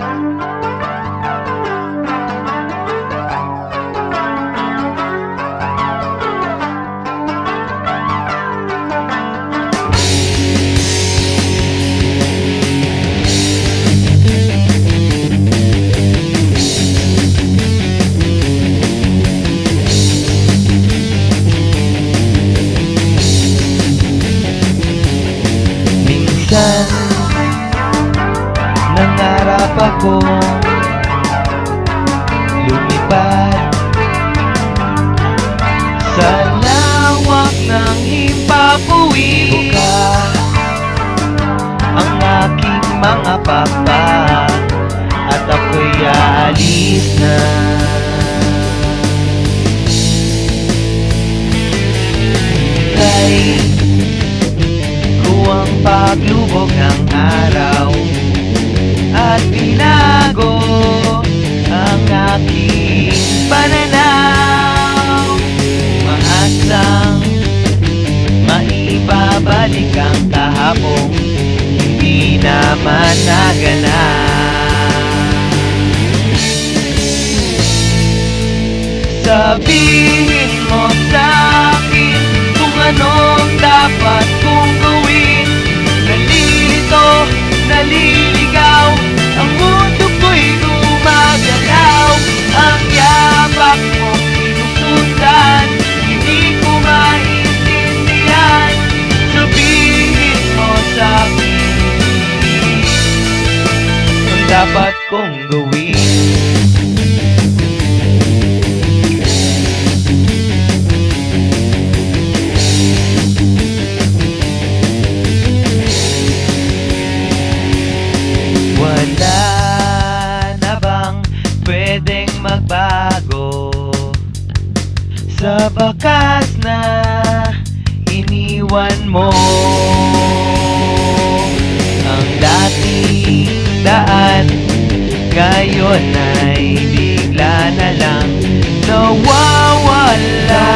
Minsan nangarap ako lumipad sa lawak ng himpapawid. Ibuka ang aking mga papa at ako'y aalis na. Hintay ang paglubog ng araw at binago ang aking pananaw. Maasang maibabalik ang kahapong hindi naman naganap. Sabihin mo sa'kin kung anong dapat kong gawin. Nalilito, naliligaw, ang mundo ko'y gumagalaw. Ang yapak mo sinusundan, hindi ko maintindihan. Sabihin mo sa'kin ang dapat kong gawin. Wala na bang pwedeng magbago sa bakas na iniwan mo? Ang dating daan ngayon ay bigla na lang nawawala.